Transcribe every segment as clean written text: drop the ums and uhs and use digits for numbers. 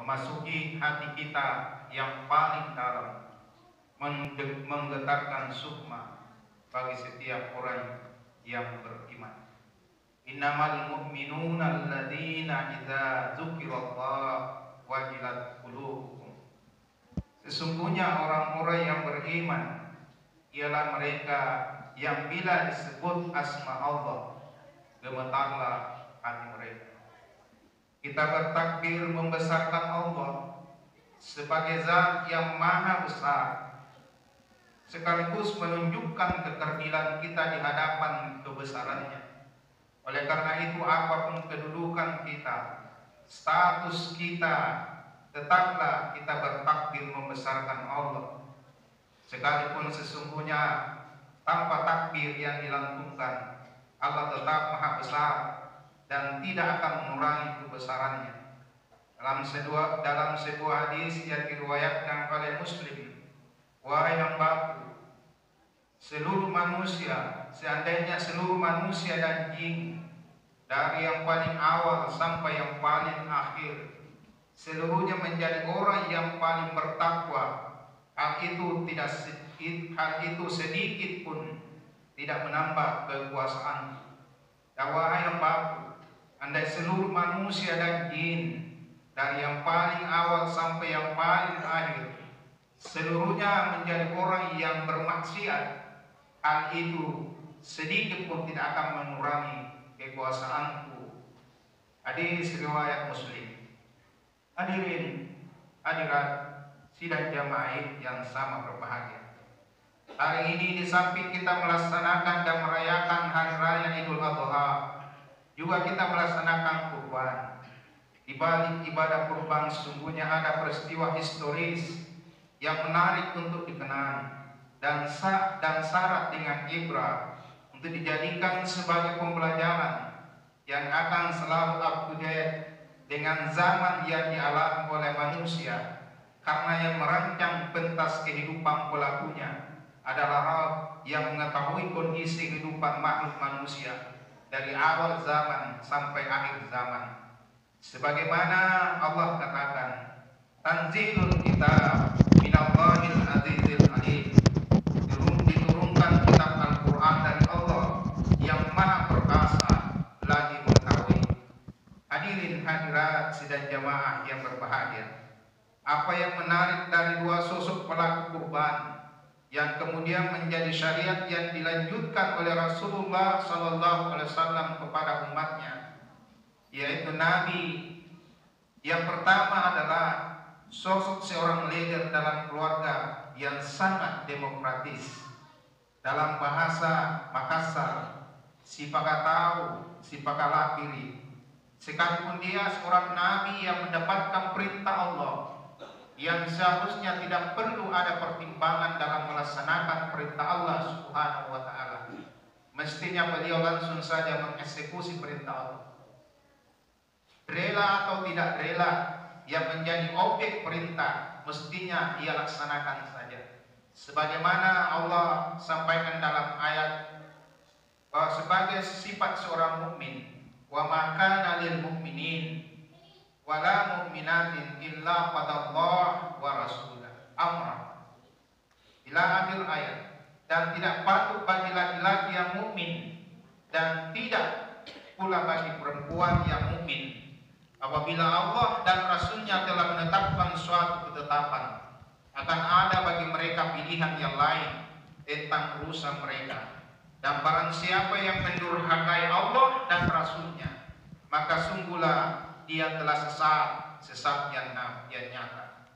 memasuki hati kita yang paling dalam, menggetarkan sukma bagi setiap orang yang beriman. Innamal mu'minuna alladzina idza dzukirallah wajilat qulubuhum. Sesungguhnya orang-orang yang beriman ialah mereka yang bila disebut asma Allah gemetarlah hati mereka. Kita bertakbir membesarkan Allah sebagai zat yang maha besar, sekaligus menunjukkan keterdilan kita di hadapan kebesarannya. Oleh karena itu, apapun kedudukan kita, status kita, tetaplah kita bertakbir membesarkan Allah. Sekalipun sesungguhnya tanpa takbir yang dilantunkan, Allah tetap maha besar dan tidak akan mengurangi kebesarannya. Dalam sebuah hadis yang diriwayatkan oleh Muslim, wahai hambaku, seluruh manusia, seandainya seluruh manusia dan jin, dari yang paling awal sampai yang paling akhir, seluruhnya menjadi orang yang paling bertakwa, hal itu sedikit pun tidak menambah kekuasaan. Dan wahai hambaku, andai seluruh manusia dan jin, dari yang paling awal sampai yang paling akhir, seluruhnya menjadi orang yang bermaksiat, hal itu sedikit pun tidak akan mengurangi kekuasaanku. Hadis riwayat Muslim. Hadirin hadirat sidang jamaah yang sama berbahagia, hari ini di samping kita melaksanakan dan merayakan hari raya Idul Adha, juga kita melaksanakan kurban. Di balik ibadah kurban sesungguhnya ada peristiwa historis yang menarik untuk dikenang dan syarat dengan ibrah untuk dijadikan sebagai pembelajaran yang akan selalu up to date dengan zaman yang dialami oleh manusia, karena yang merancang pentas kehidupan pelakunya adalah Rabb yang mengetahui kondisi kehidupan makhluk manusia dari awal zaman sampai akhir zaman. Sebagaimana Allah katakan, Tanzilul kitab minallahil azizil alim, diturunkan kitab Al-Quran dari Allah yang maha perkasa lagi mengetahui. Hadirin hadirat sidang jamaah yang berbahagia, apa yang menarik dari dua sosok pelaku kurban yang kemudian menjadi syariat yang dilanjutkan oleh Rasulullah SAW kepada umatnya, yaitu Nabi. Yang pertama adalah sosok seorang leader dalam keluarga yang sangat demokratis. Dalam bahasa Makassar, si pakatau, si pakalapiri. Sekalipun dia seorang nabi yang mendapatkan perintah Allah, yang seharusnya tidak perlu ada pertimbangan dalam melaksanakan perintah Allah Subhanahu wa Ta'ala, mestinya beliau langsung saja mengeksekusi perintah Allah. Rela atau tidak rela yang menjadi objek perintah, mestinya ia laksanakan saja. Sebagaimana Allah sampaikan dalam ayat bahwa sebagai sifat seorang mukmin, wa ma kana lil mu'minin wala mu'minatin illa qadallahu wa rasulah amra, ila akhir ayat. Dan tidak patut bagi laki-laki yang mukmin dan tidak pula bagi perempuan yang mukmin apabila Allah dan Rasulnya telah menetapkan suatu ketetapan, akan ada bagi mereka pilihan yang lain tentang urusan mereka. Dan barang siapa yang mendurhakai Allah dan Rasulnya, maka sungguhlah dia telah sesat yang nyata.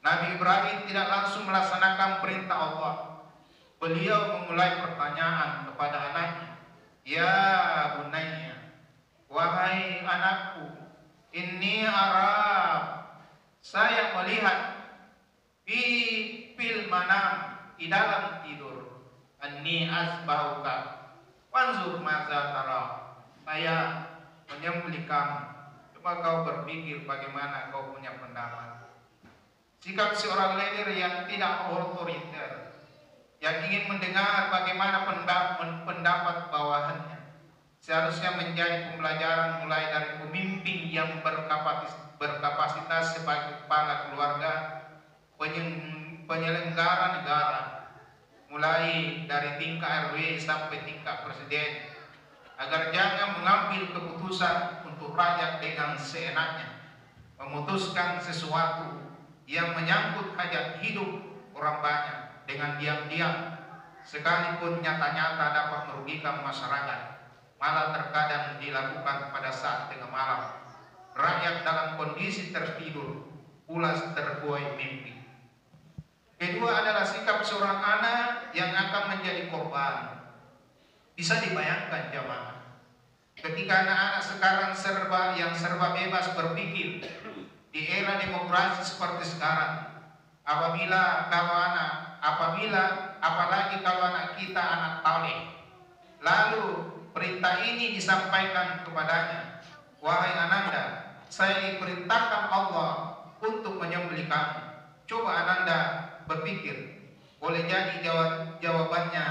Nabi Ibrahim tidak langsung melaksanakan perintah Allah. Beliau memulai pertanyaan kepada anaknya, ya bunayya, wahai anakku, inni arab, saya melihat fil manam, di dalam tidur, anni asbahuka wanzur maza tara, saya menyembelih kamu, coba kau berpikir bagaimana kau punya pendapat. Sikap seorang leader yang tidak otoriter, yang ingin mendengar bagaimana pendapat bawahannya, seharusnya menjadi pembelajaran mulai dari pemimpin yang berkapasitas sebagai kepala keluarga, penyelenggara negara, mulai dari tingkat RW sampai tingkat presiden, agar jangan mengambil keputusan untuk rakyat dengan seenaknya, memutuskan sesuatu yang menyangkut hajat hidup orang banyak dengan diam-diam, sekalipun nyata-nyata dapat merugikan masyarakat, malah terkadang dilakukan pada saat tengah malam. Rakyat dalam kondisi tertidur, pulas terbuai mimpi. Kedua adalah sikap seorang anak yang akan menjadi korban. Bisa dibayangkan jemaah, ketika anak-anak sekarang serba bebas berpikir di era demokrasi seperti sekarang, apalagi kalau anak kita anak toleh, lalu perintah ini disampaikan kepadanya, wahai ananda, saya diperintahkan Allah untuk menyembelih kamu. Coba ananda berpikir, boleh jadi jawabannya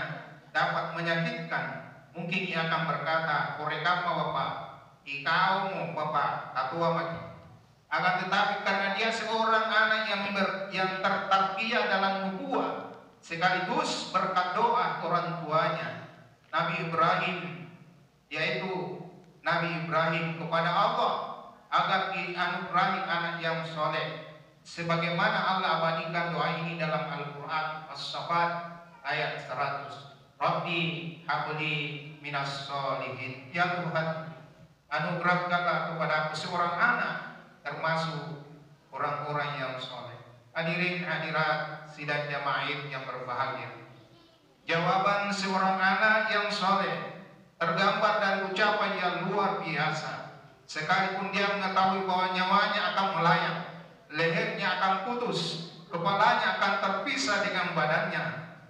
dapat menyakitkan. Mungkin ia akan berkata, korekama bapak, ikau bapak, tatua mati. Akan tetapi karena dia seorang anak yang tertarbiyah dalam nubuah, sekaligus berkat doa orang tuanya, Nabi Ibrahim, yaitu Nabi Ibrahim kepada Allah agar dianugerahi anak yang soleh. Sebagaimana Allah abadikan doa ini dalam Al-Quran As-Saffat ayat 100. Rabbi habli minas solihin. Ya Tuhan, anugerahkanlah kepada aku seorang anak termasuk orang-orang yang soleh. Hadirin hadirat sidang jamaah yang berbahagia, jawaban seorang anak yang soleh tergambar dari ucapan yang luar biasa. Sekalipun dia mengetahui bahwa nyawanya akan melayang, lehernya akan putus, kepalanya akan terpisah dengan badannya,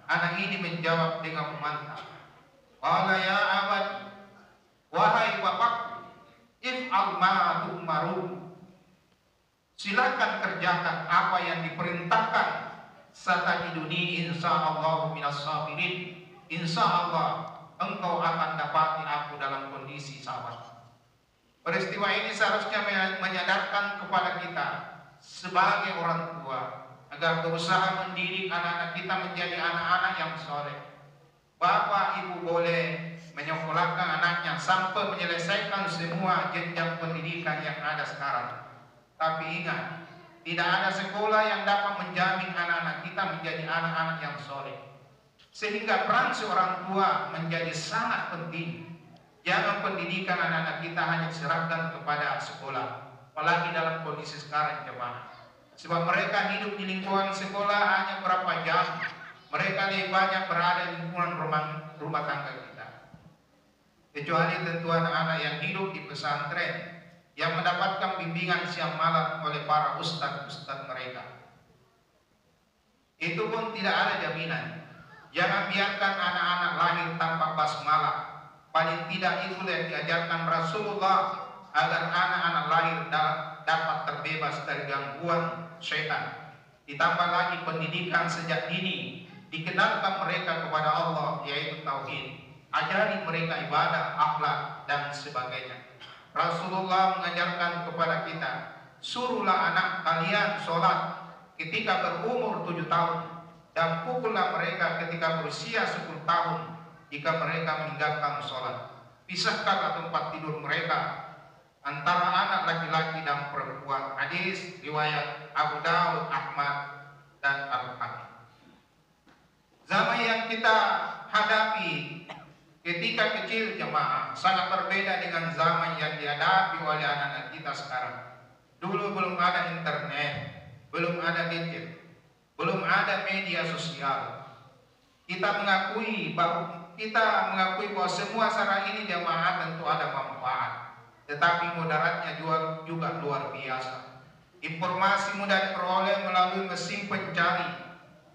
anak ini menjawab dengan mantap, qala ya abad, wahai bapakku, if'al ma tu'marun, silakan kerjakan apa yang diperintahkan, satajiduni insyaallah minas sabirin, insyaallah engkau akan dapati aku dalam kondisi sabar. Peristiwa ini seharusnya menyadarkan kepada kita sebagai orang tua agar berusaha mendidik anak-anak kita menjadi anak-anak yang soleh. Bapak ibu boleh menyekolahkan anaknya sampai menyelesaikan semua jenjang pendidikan yang ada sekarang. Tapi ingat, tidak ada sekolah yang dapat menjamin anak-anak kita menjadi anak-anak yang soleh. Sehingga peran seorang tua menjadi sangat penting. Jangan pendidikan anak-anak kita hanya diserahkan kepada sekolah, apalagi dalam kondisi sekarang jemaah. Sebab mereka hidup di lingkungan sekolah hanya berapa jam, mereka lebih banyak berada di lingkungan rumah tangga kita. Kecuali tentu anak-anak yang hidup di pesantren, yang mendapatkan bimbingan siang malam oleh para ustadz-ustadz mereka. Itu pun tidak ada jaminan. Jangan biarkan anak-anak lahir tanpa basmalah. Paling tidak itulah yang diajarkan Rasulullah, agar anak-anak lahir dapat terbebas dari gangguan syaitan. Ditambah lagi pendidikan sejak dini, dikenalkan mereka kepada Allah, yaitu tauhid. Ajari mereka ibadah, akhlak, dan sebagainya. Rasulullah mengajarkan kepada kita, suruhlah anak kalian sholat ketika berumur 7 tahun, dan pukullah mereka ketika berusia 10 tahun jika mereka meninggalkan sholat. Pisahkanlah tempat tidur mereka antara anak laki-laki dan perempuan. Hadis riwayat Abu Dawud, Ahmad, dan Al-Hakim. Zaman yang kita hadapi ketika kecil jemaah sangat berbeda dengan zaman yang dihadapi oleh anak-anak kita sekarang. Dulu belum ada internet, belum ada gadget, belum ada media sosial. Kita mengakui bahwa semua sarana ini jemaah tentu ada manfaat, tetapi mudaratnya juga luar biasa. Informasi mudah diperoleh melalui mesin pencari,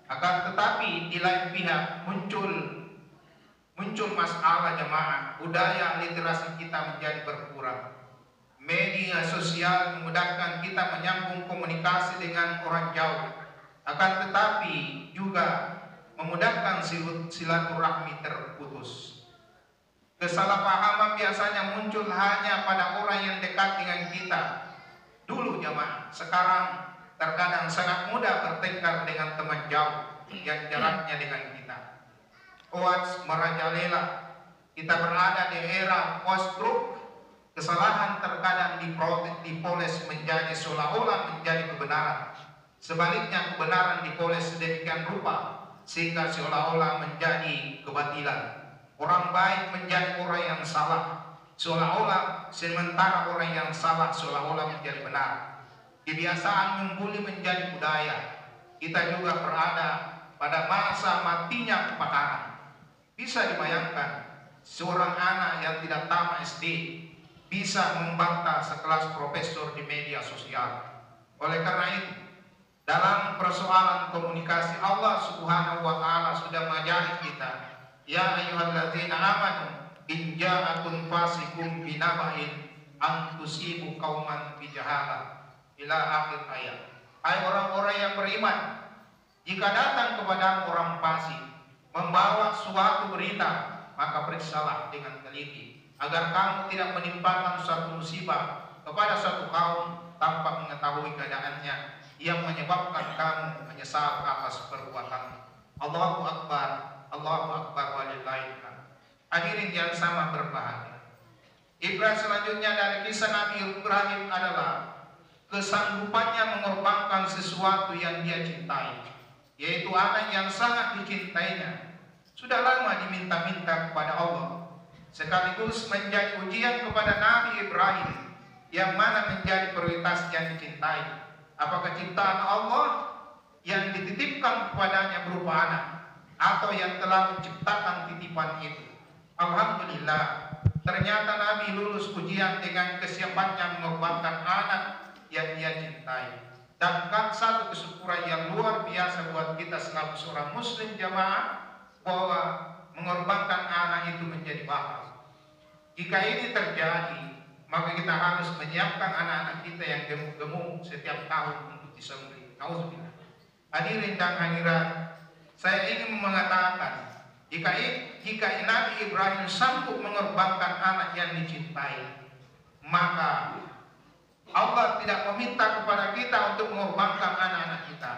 akan tetapi di lain pihak muncul masalah jemaah. Budaya literasi kita menjadi berkurang. Media sosial memudahkan kita menyambung komunikasi dengan orang jauh, akan tetapi juga memudahkan silaturahmi terputus. Kesalahpahaman biasanya muncul hanya pada orang yang dekat dengan kita. Dulu jemaah, sekarang terkadang sangat mudah bertengkar dengan teman jauh yang jaraknya dengan kita. Hoaks merajalela. Kita berada di era post-truth. Kesalahan terkadang dipoles menjadi seolah-olah menjadi kebenaran. Sebaliknya kebenaran dipoles sedemikian rupa sehingga seolah-olah menjadi kebatilan. Orang baik menjadi orang yang salah, seolah-olah sementara orang yang salah seolah-olah menjadi benar. Kebiasaan membuli menjadi budaya. Kita juga berada pada masa matinya kepakaran. Bisa dibayangkan seorang anak yang tidak tamat SD bisa membantah sekelas profesor di media sosial. Oleh karena itu, dalam persoalan komunikasi Allah Subhanahu wa taala sudah mengajari kita, ya ayyuhalladzina amanu in ja'akum fasiqun binaba'in an tusibu qauman bijahalah ila akhir ayat. Hai orang-orang yang beriman, jika datang kepada orang fasik membawa suatu berita, maka periksalah dengan teliti agar kamu tidak menimpakan suatu musibah kepada suatu kaum tanpa mengetahui keadaannya yang menyebabkan kamu menyesal atas perbuatan. Allahu Akbar walillahil hamd. Hadirin yang sama berbahagia. Ibrah selanjutnya dari kisah Nabi Ibrahim adalah kesanggupannya mengorbankan sesuatu yang dia cintai, yaitu anak yang sangat dicintainya. Sudah lama diminta-minta kepada Allah, sekaligus menjadi ujian kepada Nabi Ibrahim, yang mana menjadi prioritas yang dicintai. Apakah ciptaan Allah yang dititipkan kepadanya berupa anak, atau yang telah menciptakan titipan itu? Alhamdulillah, ternyata Nabi lulus ujian dengan kesiapannya mengorbankan anak yang dia cintai. Dan satu kesyukuran yang luar biasa buat kita selaku seorang muslim jamaah, bahwa mengorbankan anak itu menjadi mahal. Jika ini terjadi, maka kita harus menyiapkan anak-anak kita yang gemuk-gemuk setiap tahun untuk disembelih. Nauzubillah. Hadirin dan hadirat, saya ingin mengatakan, jika Nabi Ibrahim sanggup mengorbankan anak yang dicintai, maka Allah tidak meminta kepada kita untuk mengorbankan anak-anak kita.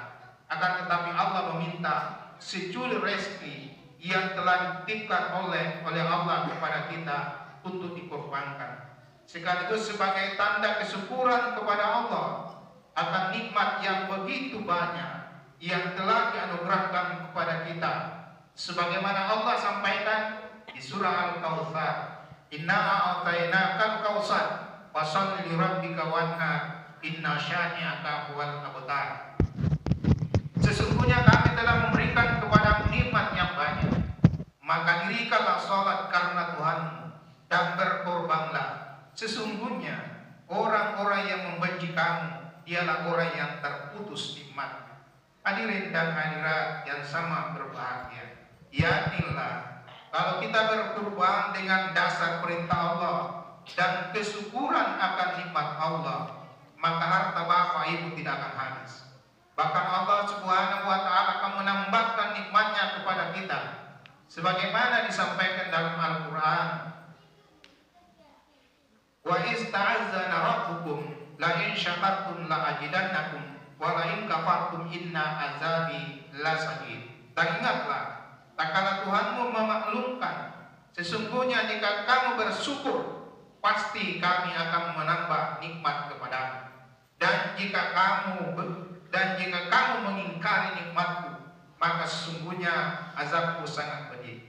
Akan tetapi Allah meminta seculi rezeki yang telah dititipkan oleh Allah kepada kita untuk dikorbankan, sekaligus sebagai tanda kesyukuran kepada Allah akan nikmat yang begitu banyak yang telah dianugerahkan kepada kita. Sebagaimana Allah sampaikan di surah Al-Kautsar, inna a'tainakal kautsar fasholli lirabbika wanhar inna syani'aka huwal abtar. Sesungguhnya kami telah memberikan kepada nikmat yang banyak, maka dirikanlah sholat karena Tuhanmu dan berkorbanlah. Sesungguhnya orang-orang yang membenci kamu ialah orang yang terputus nikmatnya. Hadirin dan hadirat yang sama berbahagia, yakinlah kalau kita berkorban dengan dasar perintah Allah dan kesyukuran akan nikmat Allah, maka harta bapak ibu tidak akan habis. Bahkan Allah Subhanahu wa taala akan menambahkan nikmatnya kepada kita, sebagaimana disampaikan dalam Al-Qur'an, wa ista'azzana rabbukum la in syakartum la azidannakum wa la in kafartum inna azabi lasadid. Dan ingatlah, tak kala Tuhanmu memaklumkan, sesungguhnya jika kamu bersyukur, pasti kami akan menambah nikmat kepadamu. Dan jika kamu mengingkari nikmatku, maka sesungguhnya azabku sangat pedih.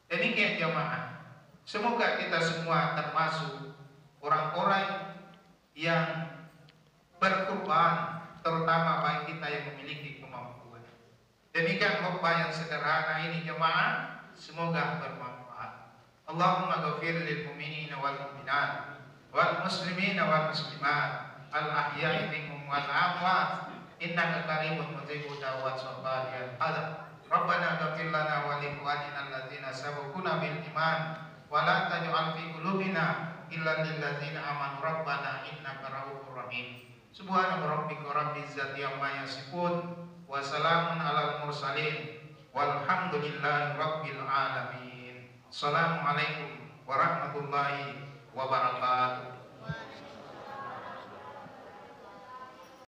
Demikian jemaah, semoga kita semua termasuk orang-orang yang berkorban, terutama bagi kita yang memiliki kemampuan. Demikian khutbah yang sederhana ini jemaah, semoga bermanfaat. Allahumma ghafir lil mu'minina wal mu'minat wal muslimina wal muslimat al ahya'i minhum wal amwat innaka qariibun mujibud da'wat shalihin. Rabbana ghfir lana wa li ikhwanina alladzina sabaquna bil iman wa la taj'al fi qulubina illa lil ladzina amanu rabbana innaka ra'ufur rahim. Subhana rabbika rabbil izzati amma yasifun wa salamun alal mursalin walhamdulillahi rabbil alamin. Assalamualaikum warahmatullahi wabarakatuh.